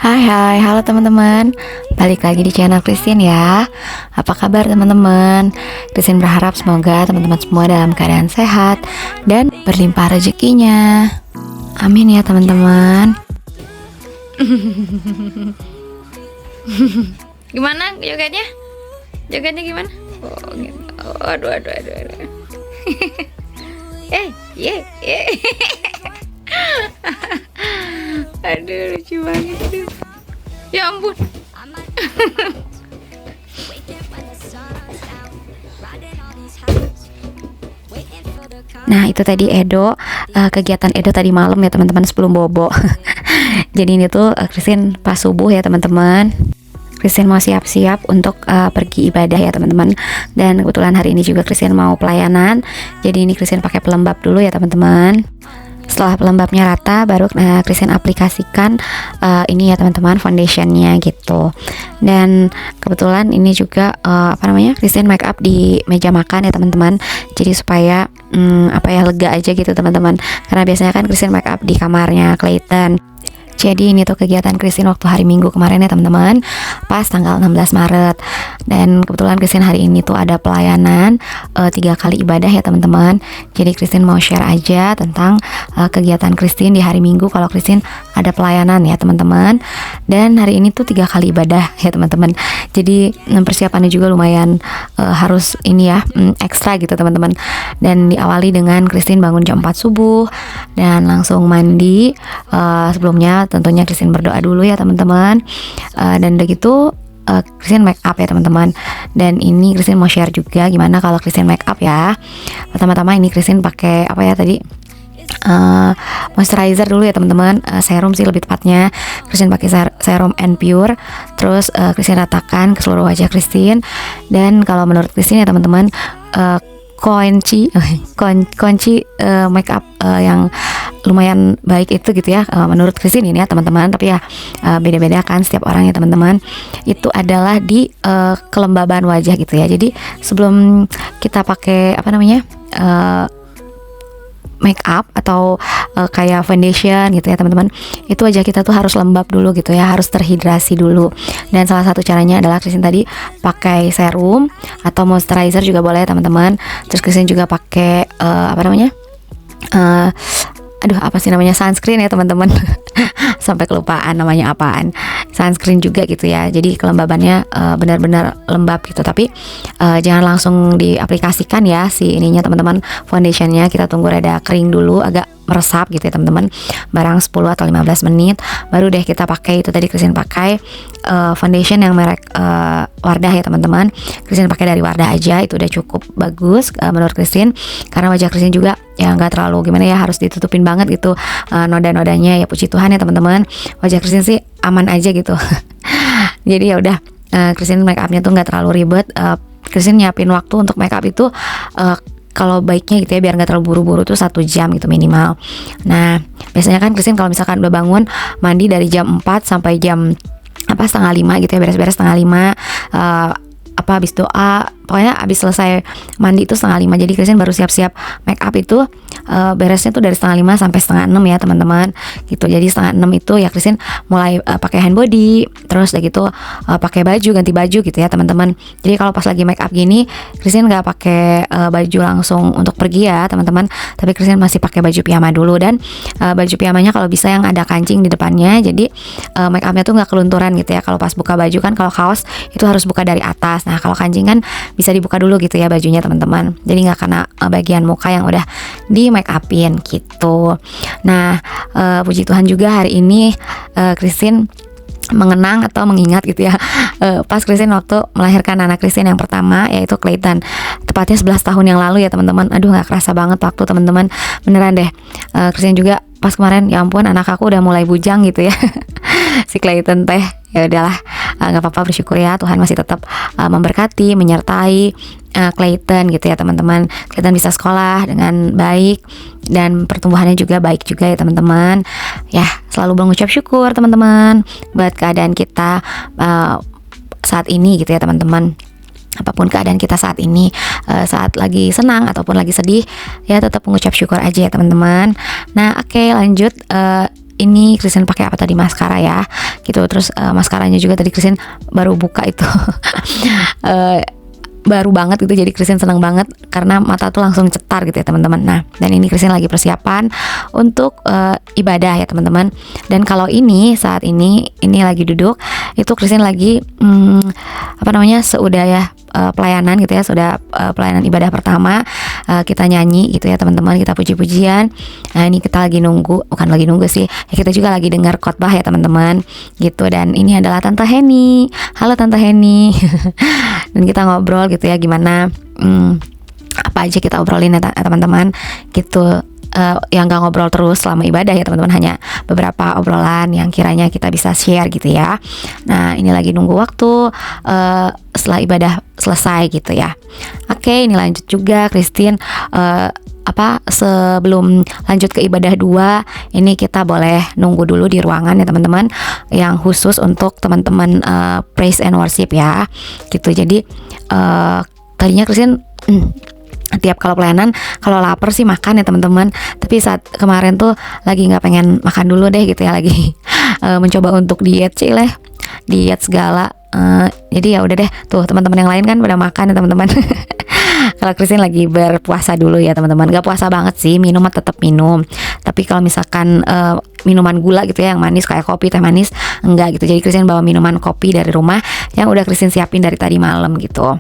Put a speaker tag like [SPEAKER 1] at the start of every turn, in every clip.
[SPEAKER 1] Hai, halo teman-teman. Balik lagi di channel Christine ya. Apa kabar teman-teman? Christine berharap semoga teman-teman semua dalam keadaan sehat dan berlimpah rezekinya. Amin ya teman-teman.
[SPEAKER 2] Gimana jogetnya? Jogetnya gimana? Oh, gitu. Aduh. Ye. Aduh, lucu banget aduh. Ya ampun.
[SPEAKER 1] Nah itu tadi kegiatan Edo tadi malam ya teman-teman sebelum bobo. Jadi ini tuh Christine pas subuh ya teman-teman. Christine mau siap-siap untuk pergi ibadah ya teman-teman. Dan kebetulan hari ini juga Christine mau pelayanan. Jadi ini Christine pakai pelembab dulu ya teman-teman. Setelah pelembabnya rata, baru Christine aplikasikan ini ya teman-teman, foundationnya gitu. Dan kebetulan ini juga Christine make up di meja makan ya teman-teman. Jadi supaya lega aja gitu teman-teman. Karena biasanya kan Christine make up di kamarnya Clayton. Jadi ini tuh kegiatan Christine waktu hari Minggu kemarin ya teman-teman, pas tanggal 16 Maret. Dan kebetulan Christine hari ini tuh ada pelayanan 3 kali ibadah ya teman-teman. Jadi Christine mau share aja tentang kegiatan Christine di hari Minggu kalau Christine ada pelayanan ya teman-teman. Dan hari ini tuh 3 kali ibadah ya teman-teman. Jadi persiapannya juga lumayan harus ini ya ekstra gitu teman-teman. Dan diawali dengan Christine bangun jam 4 subuh dan langsung mandi. Sebelumnya tentunya Christine berdoa dulu ya teman-teman, dan udah gitu Christine make up ya teman-teman. Dan ini Christine mau share juga gimana kalau Christine make up ya. Pertama-tama ini Christine pakai moisturizer dulu ya teman-teman, serum sih lebih tepatnya. Christine pakai serum and pure. Terus Christine ratakan ke seluruh wajah Christine. Dan kalau menurut Christine ya teman-teman, kunci make up yang lumayan baik itu gitu ya, menurut Christine ini ya teman-teman. Tapi ya beda-beda kan setiap orang ya teman-teman. Itu adalah di kelembaban wajah gitu ya. Jadi sebelum kita pakai make up atau kayak foundation gitu ya teman-teman, itu wajah kita tuh harus lembab dulu gitu ya, harus terhidrasi dulu. Dan salah satu caranya adalah Christine tadi pakai serum atau moisturizer juga boleh teman-teman. Terus Christine juga pakai sunscreen ya teman-teman. Sampai kelupaan namanya apaan, sunscreen juga gitu ya. Jadi kelembabannya benar-benar lembab gitu. Tapi jangan langsung diaplikasikan ya si ininya teman-teman, foundationnya. Kita tunggu rada kering dulu, agak meresap gitu ya teman-teman, barang 10 atau 15 menit baru deh kita pakai. Itu tadi Christine pakai foundation yang merek Wardah ya teman-teman. Christine pakai dari Wardah aja, itu udah cukup bagus menurut Christine. Karena wajah Christine juga ya nggak terlalu gimana ya, harus ditutupin banget gitu noda-nodanya ya. Puji Tuhan ya teman-teman, wajah Christine sih aman aja gitu. Jadi ya udah, Christine make upnya tuh nggak terlalu ribet. Christine nyiapin waktu untuk make up itu kalau baiknya gitu ya, biar nggak terlalu buru-buru tuh 1 jam gitu minimal. Nah biasanya kan Christine kalau misalkan udah bangun mandi dari jam 4 sampai jam 4:30 gitu ya, beres-beres 4:30, habis doa, pokoknya habis selesai mandi itu 4:30. Jadi Christine baru siap-siap make up itu beresnya tuh dari 5:30 sampai 5:30 ya teman-teman gitu. Jadi 5:30 itu ya Christine mulai pakai hand body, terus udah gitu pakai baju, ganti baju gitu ya teman-teman. Jadi kalau pas lagi make up gini, Christine nggak pakai baju langsung untuk pergi ya teman-teman, tapi Christine masih pakai baju piyama dulu. Dan baju piyamanya kalau bisa yang ada kancing di depannya, jadi make upnya tuh nggak kelunturan gitu ya. Kalau pas buka baju kan, kalau kaos itu harus buka dari atas. Nah kalau kancing kan bisa dibuka dulu gitu ya bajunya teman-teman, jadi nggak kena bagian muka yang udah di make upin gitu. Nah puji Tuhan juga hari ini Christine mengenang atau mengingat gitu ya, pas Christine waktu melahirkan anak Christine yang pertama, yaitu Clayton, tepatnya 11 tahun yang lalu ya teman-teman. Aduh nggak kerasa banget waktu teman-teman, beneran deh. Christine juga pas kemarin, ya ampun anak aku udah mulai bujang gitu ya. Si Clayton teh, ya udahlah, nggak apa-apa, bersyukur ya Tuhan masih tetap memberkati, menyertai Clayton gitu ya teman-teman. Clayton bisa sekolah dengan baik dan pertumbuhannya juga baik juga ya teman-teman. Ya selalu mengucap syukur teman-teman buat keadaan kita saat ini gitu ya teman-teman. apapun keadaan kita saat ini, saat lagi senang ataupun lagi sedih, ya tetap mengucap syukur aja ya teman-teman. Nah oke, lanjut. Ini Christine pakai apa tadi, maskara ya gitu. Terus maskaranya juga tadi Christine baru buka itu baru banget gitu, jadi Christine senang banget karena mata tuh langsung cetar gitu ya teman-teman. Nah, dan ini Christine lagi persiapan untuk ibadah ya teman-teman. Dan kalau ini saat ini lagi duduk, itu Christine lagi seudah ya pelayanan gitu ya, sudah pelayanan ibadah pertama, kita nyanyi gitu ya teman-teman, kita puji-pujian. Nah ini kita lagi nunggu, bukan lagi nunggu sih ya, kita juga lagi dengar khotbah ya teman-teman gitu. Dan ini adalah Tante Heni. Halo Tante Heni. Dan kita ngobrol gitu ya, gimana apa aja kita obrolin ya teman-teman gitu. Yang gak ngobrol terus selama ibadah ya teman-teman, hanya beberapa obrolan yang kiranya kita bisa share gitu ya. Nah ini lagi nunggu waktu setelah ibadah selesai gitu ya. Oke, ini lanjut juga Christine sebelum lanjut ke ibadah 2, ini kita boleh nunggu dulu di ruangan ya teman-teman, yang khusus untuk teman-teman praise and worship ya gitu. Jadi tadinya Christine tiap kalau pelayanan, kalau lapar sih makan ya teman-teman, tapi saat kemarin tuh lagi nggak pengen makan dulu deh gitu ya, lagi mencoba untuk diet diet segala. Jadi ya udah deh, tuh teman-teman yang lain kan pada makan ya teman-teman. Kalau Christine lagi berpuasa dulu ya teman-teman, gak puasa banget sih, minum tetap minum. Tapi kalau misalkan minuman gula gitu ya, yang manis kayak kopi, teh manis, enggak gitu. Jadi Christine bawa minuman kopi dari rumah yang udah Christine siapin dari tadi malam gitu.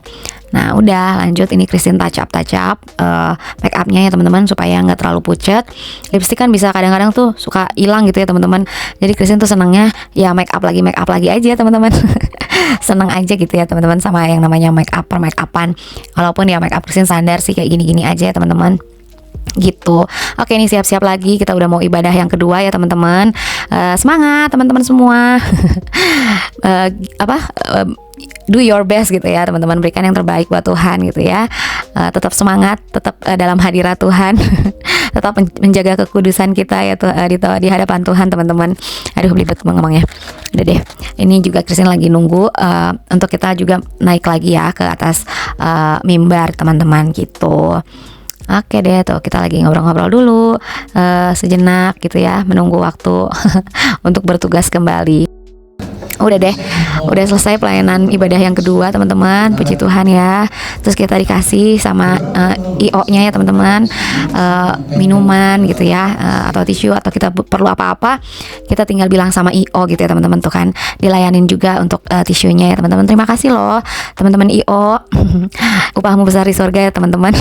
[SPEAKER 1] Nah udah lanjut, ini Christine touch up make upnya ya teman-teman, supaya nggak terlalu pucat. Lipstick kan bisa kadang-kadang tuh suka hilang gitu ya teman-teman. Jadi Christine tuh senangnya ya make up lagi aja teman-teman. Seneng aja gitu ya teman-teman sama yang namanya make upan. Walaupun ya make up Christine standar sih kayak gini-gini aja ya teman-teman gitu. Oke, ini siap-siap lagi, kita udah mau ibadah yang kedua ya teman-teman. Semangat teman-teman semua. Do your best gitu ya teman-teman, berikan yang terbaik buat Tuhan gitu ya. Tetap semangat, tetap dalam hadirat Tuhan. Tetap menjaga kekudusan kita ya di hadapan Tuhan teman-teman. Aduh belibet ngomongnya. Udah deh, ini juga Christine lagi nunggu untuk kita juga naik lagi ya ke atas mimbar teman-teman gitu. Oke deh, tuh kita lagi ngobrol-ngobrol dulu sejenak gitu ya, menunggu waktu untuk bertugas kembali. Udah deh, udah selesai pelayanan ibadah yang kedua teman-teman, puji Tuhan ya. Terus kita dikasih sama IO-nya ya teman-teman, minuman gitu ya, atau tisu, atau kita perlu apa-apa kita tinggal bilang sama IO gitu ya teman-teman. Tuh kan dilayanin juga untuk tisunya ya teman-teman. Terima kasih loh teman-teman IO. Upahmu besar di surga ya teman-teman.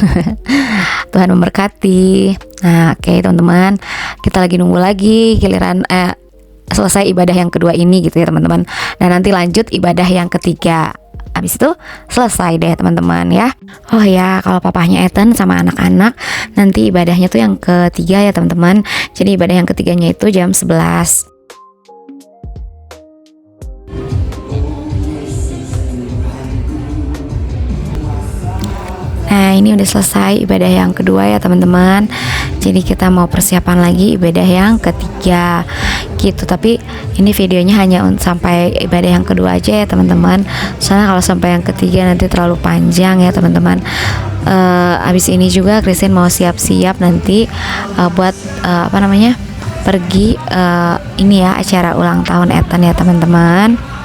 [SPEAKER 1] Tuhan memberkati. Nah oke teman-teman, kita lagi nunggu lagi giliran selesai ibadah yang kedua ini gitu ya teman-teman. Dan nanti lanjut ibadah yang ketiga. Habis itu selesai deh teman-teman ya. Oh ya, kalau papahnya Ethan sama anak-anak, nanti ibadahnya tuh yang ketiga ya teman-teman. Jadi ibadah yang ketiganya itu jam 11. Nah ini udah selesai ibadah yang kedua ya teman-teman. Jadi kita mau persiapan lagi ibadah yang ketiga gitu. Tapi ini videonya hanya sampai ibadah yang kedua aja ya teman-teman. Soalnya kalau sampai yang ketiga nanti terlalu panjang ya teman-teman. Abis ini juga Christine mau siap-siap nanti buat pergi ini ya, acara ulang tahun Ethan ya teman-teman.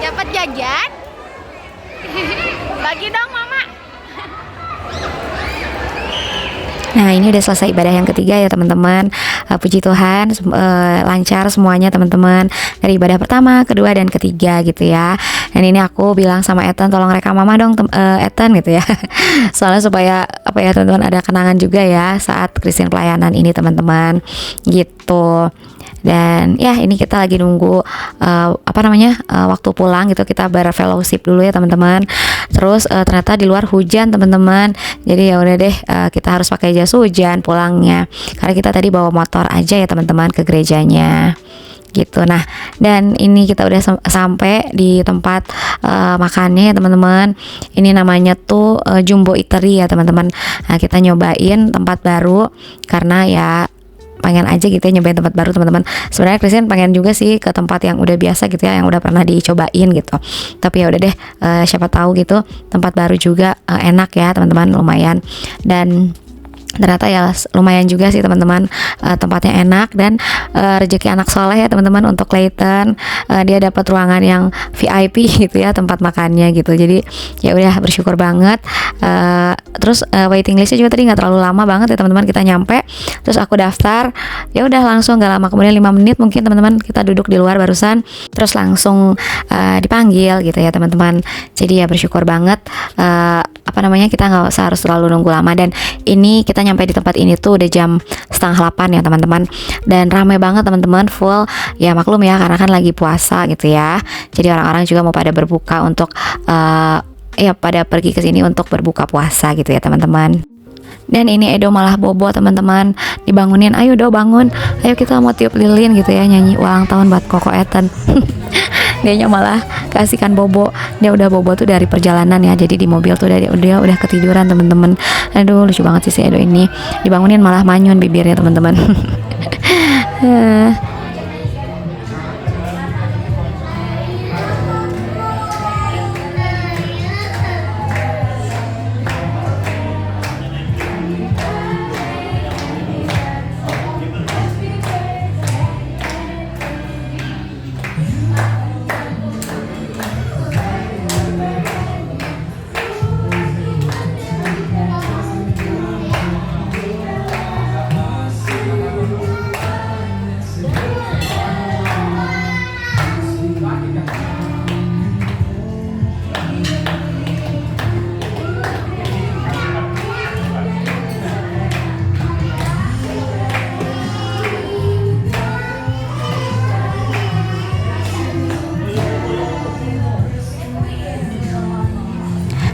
[SPEAKER 2] Dapat jajan? Bagi dong mama.
[SPEAKER 1] Nah ini udah selesai ibadah yang ketiga ya teman-teman. Puji Tuhan lancar semuanya teman-teman, dari ibadah pertama, kedua, dan ketiga gitu ya. Dan ini aku bilang sama Ethan, tolong rekam mama dong Ethan gitu ya. Soalnya supaya teman-teman ada kenangan juga ya saat Christine pelayanan ini teman-teman gitu. Dan ya ini kita lagi nunggu waktu pulang gitu, kita berfellowship dulu ya teman-teman. Terus ternyata di luar hujan teman-teman. Jadi ya udah deh, kita harus pakai jas hujan pulangnya. Karena kita tadi bawa motor aja ya teman-teman ke gerejanya. gitu. Nah, dan ini kita udah sampai di tempat makannya ya teman-teman. Ini namanya tuh Jumbo Eatery ya teman-teman. Nah, kita nyobain tempat baru karena ya pengen aja gitu ya nyobain tempat baru teman-teman. Sebenarnya Christian pengen juga sih ke tempat yang udah biasa gitu ya, yang udah pernah dicobain gitu. Tapi ya udah deh, siapa tahu gitu tempat baru juga enak ya teman-teman, lumayan. Dan ternyata ya lumayan juga sih teman-teman, tempatnya enak dan rezeki anak soleh ya teman-teman untuk Clayton. Dia dapat ruangan yang VIP gitu ya tempat makannya gitu, jadi ya udah bersyukur banget. Terus waiting listnya juga tadi nggak terlalu lama banget ya teman-teman, kita nyampe terus aku daftar, ya udah langsung nggak lama kemudian 5 menit mungkin teman-teman kita duduk di luar barusan, terus langsung dipanggil gitu ya teman-teman. Jadi ya bersyukur banget, kita nggak harus terlalu nunggu lama. Dan ini kita nyampe di tempat ini tuh udah jam 7:30 ya teman-teman, dan ramai banget teman-teman, full ya, maklum ya karena kan lagi puasa gitu ya, jadi orang-orang juga mau pada berbuka untuk ya pada pergi ke sini untuk berbuka puasa gitu ya teman-teman. Dan ini Edo malah bobo teman-teman, dibangunin, ayo Do bangun, ayo kita mau tiup lilin gitu ya, nyanyi ulang tahun buat Koko Ethan. Dianya malah kasihkan bobo, dia udah bobo tuh dari perjalanan ya, jadi di mobil tuh dia udah ketiduran teman-teman. Aduh lucu banget sih si Edo ini, dibangunin malah manyun bibirnya teman-teman.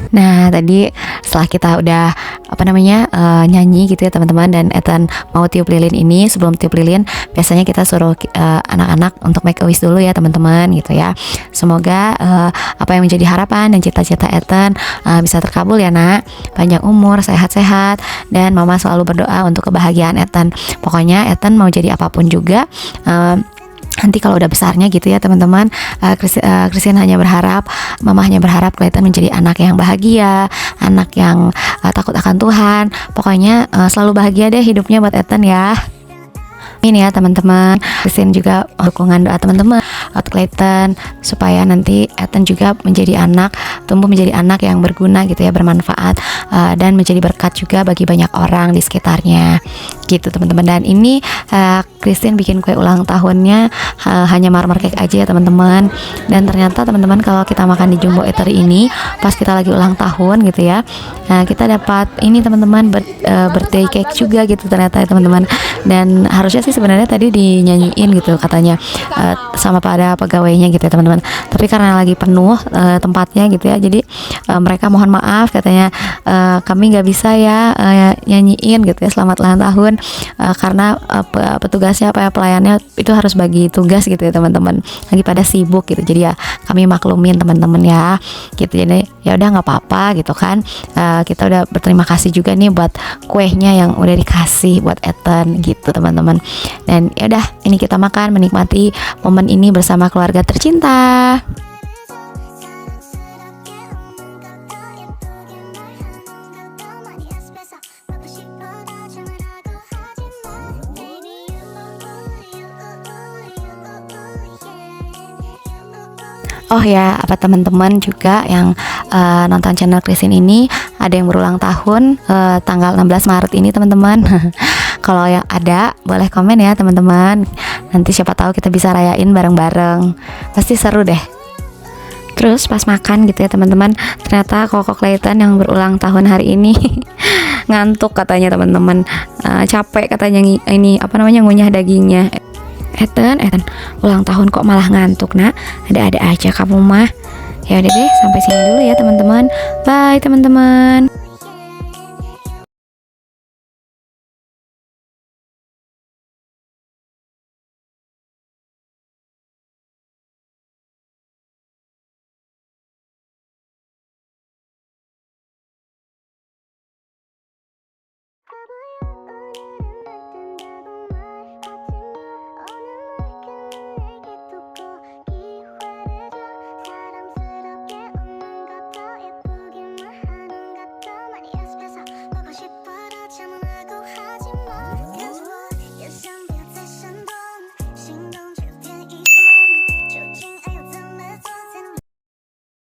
[SPEAKER 1] Nah tadi setelah kita udah nyanyi gitu ya teman-teman, dan Ethan mau tiup lilin ini, sebelum tiup lilin biasanya kita suruh anak-anak untuk make a wish dulu ya teman-teman gitu ya. Semoga apa yang menjadi harapan dan cita-cita Ethan bisa terkabul ya nak, panjang umur, sehat-sehat, dan mama selalu berdoa untuk kebahagiaan Ethan. Pokoknya Ethan mau jadi apapun juga, nanti kalau udah besarnya gitu ya teman-teman, Christian hanya berharap, mama hanya berharap Clayton menjadi anak yang bahagia, anak yang takut akan Tuhan. Pokoknya selalu bahagia deh hidupnya buat Ethan ya. Ini ya teman-teman, Christian juga dukungan doa teman-teman untuk Clayton supaya nanti Ethan juga tumbuh menjadi anak yang berguna gitu ya, bermanfaat, dan menjadi berkat juga bagi banyak orang di sekitarnya gitu teman-teman. Dan ini Christian bikin kue ulang tahunnya hanya marmer cake aja ya teman-teman. Dan ternyata teman-teman kalau kita makan di Jumbo Eatery ini pas kita lagi ulang tahun gitu ya, kita dapat ini teman-teman, birthday cake juga gitu ternyata ya teman-teman. Dan harusnya sih sebenarnya tadi dinyanyiin gitu katanya sama pada pegawainya gitu ya teman-teman, tapi karena lagi penuh tempatnya gitu ya, jadi mereka mohon maaf katanya, kami nggak bisa ya nyanyiin gitu ya selamat ulang tahun, karena petugasnya pelayannya itu harus bagi tugas gitu ya teman-teman, lagi pada sibuk gitu, jadi ya kami maklumin teman-teman ya gitu. Jadi ya udah nggak apa-apa gitu kan, kita udah berterima kasih juga nih buat kuenya yang udah dikasih buat Ethan gitu teman-teman. Dan ya udah, ini kita makan, menikmati momen ini bersama keluarga tercinta. Oh ya, apa teman-teman juga yang nonton channel Christian ini ada yang berulang tahun tanggal 16 Maret ini teman-teman. Kalau yang ada boleh komen ya teman-teman. Nanti siapa tahu kita bisa rayain bareng-bareng. Pasti seru deh. Terus pas makan gitu ya teman-teman, ternyata Koko Clayton yang berulang tahun hari ini ngantuk katanya teman-teman. Capek katanya ini ngunyah dagingnya. Ethan, ulang tahun kok malah ngantuk nak? Ada-ada aja kamu mah. Ya udah deh, sampai sini dulu ya teman-teman. Bye teman-teman.